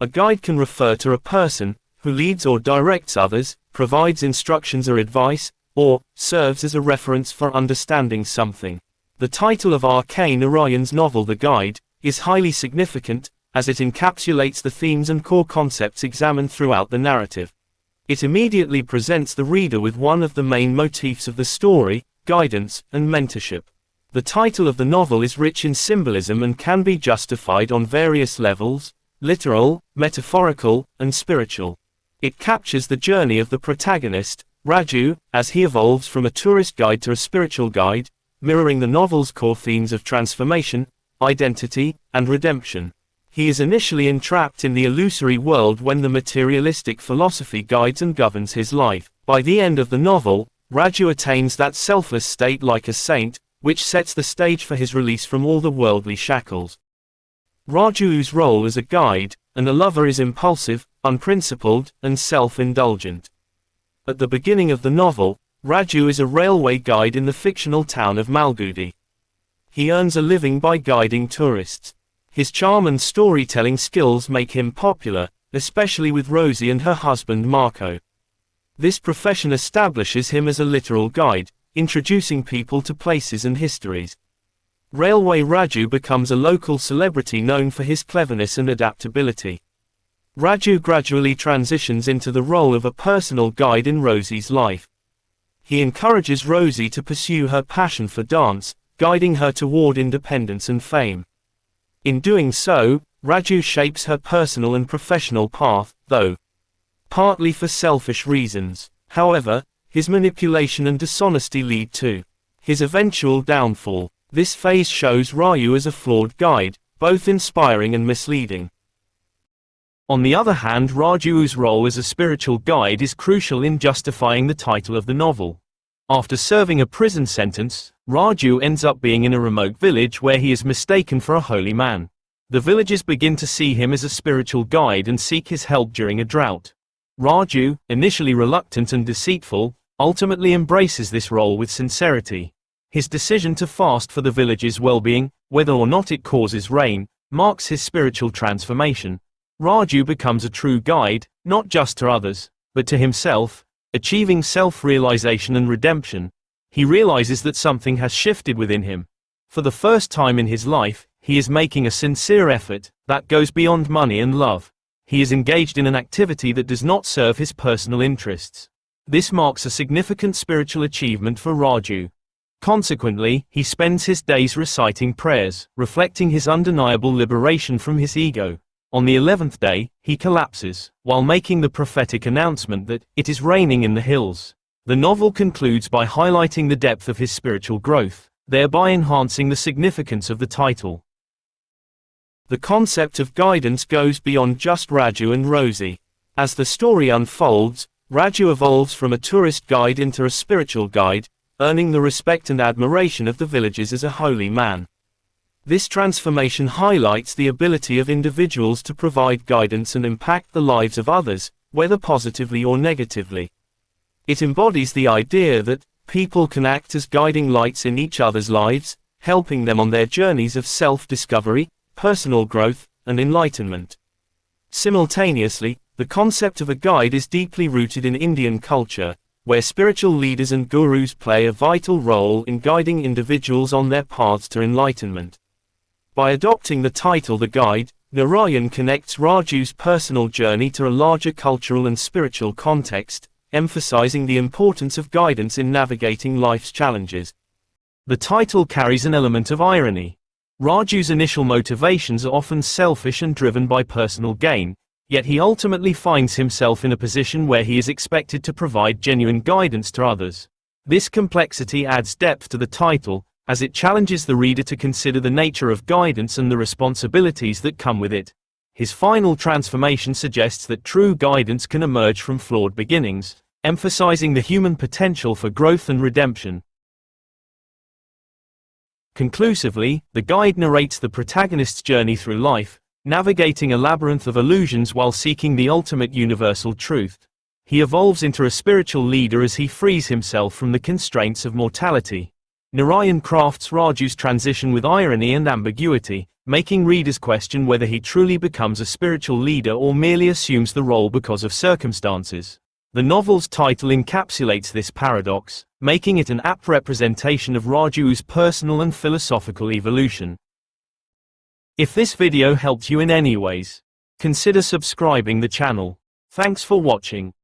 A guide can refer to a person who leads or directs others, provides instructions or advice, or serves as a reference for understanding something. The title of RK Narayan's novel The Guide is highly significant, as it encapsulates the themes and core concepts examined throughout the narrative. It immediately presents the reader with one of the main motifs of the story: guidance and mentorship. The title of the novel is rich in symbolism and can be justified on various levels: literal, metaphorical, and spiritual. It captures the journey of the protagonist, Raju, as he evolves from a tourist guide to a spiritual guide, mirroring the novel's core themes of transformation, identity, and redemption. He is initially entrapped in the illusory world when the materialistic philosophy guides and governs his life. By the end of the novel, Raju attains that selfless state like a saint, which sets the stage for his release from all the worldly shackles. Raju's role as a guide and a lover is impulsive, unprincipled, and self-indulgent. At the beginning of the novel, Raju is a railway guide in the fictional town of Malgudi. He earns a living by guiding tourists. His charm and storytelling skills make him popular, especially with Rosie and her husband Marco. This profession establishes him as a literal guide, introducing people to places and histories. Railway Raju becomes a local celebrity known for his cleverness and adaptability. Raju gradually transitions into the role of a personal guide in Rosie's life. He encourages Rosie to pursue her passion for dance, guiding her toward independence and fame. In doing so, Raju shapes her personal and professional path, though partly for selfish reasons. However, his manipulation and dishonesty lead to his eventual downfall. This phase shows Raju as a flawed guide, both inspiring and misleading. On the other hand, Raju's role as a spiritual guide is crucial in justifying the title of the novel. After serving a prison sentence, Raju ends up being in a remote village where he is mistaken for a holy man. The villagers begin to see him as a spiritual guide and seek his help during a drought. Raju, initially reluctant and deceitful, ultimately embraces this role with sincerity. His decision to fast for the village's well-being, whether or not it causes rain, marks his spiritual transformation. Raju becomes a true guide, not just to others, but to himself, achieving self-realization and redemption. He realizes that something has shifted within him. For the first time in his life, he is making a sincere effort that goes beyond money and love. He is engaged in an activity that does not serve his personal interests. This marks a significant spiritual achievement for Raju. Consequently, he spends his days reciting prayers, reflecting his undeniable liberation from his ego. On the 11th day, he collapses, while making the prophetic announcement that it is raining in the hills. The novel concludes by highlighting the depth of his spiritual growth, thereby enhancing the significance of the title. The concept of guidance goes beyond just Raju and Rosie. As the story unfolds, Raju evolves from a tourist guide into a spiritual guide, earning the respect and admiration of the villagers as a holy man. This transformation highlights the ability of individuals to provide guidance and impact the lives of others, whether positively or negatively. It embodies the idea that people can act as guiding lights in each other's lives, helping them on their journeys of self-discovery, personal growth, and enlightenment. Simultaneously, the concept of a guide is deeply rooted in Indian culture, where spiritual leaders and gurus play a vital role in guiding individuals on their paths to enlightenment. By adopting the title The Guide, Narayan connects Raju's personal journey to a larger cultural and spiritual context, emphasizing the importance of guidance in navigating life's challenges. The title carries an element of irony. Raju's initial motivations are often selfish and driven by personal gain, yet he ultimately finds himself in a position where he is expected to provide genuine guidance to others. This complexity adds depth to the title, as it challenges the reader to consider the nature of guidance and the responsibilities that come with it. His final transformation suggests that true guidance can emerge from flawed beginnings, emphasizing the human potential for growth and redemption. Conclusively, the guide narrates the protagonist's journey through life, navigating a labyrinth of illusions while seeking the ultimate universal truth. He evolves into a spiritual leader as he frees himself from the constraints of mortality. Narayan crafts Raju's transition with irony and ambiguity, making readers question whether he truly becomes a spiritual leader or merely assumes the role because of circumstances. The novel's title encapsulates this paradox, making it an apt representation of Raju's personal and philosophical evolution. If this video helped you in any ways, consider subscribing the channel. Thanks for watching.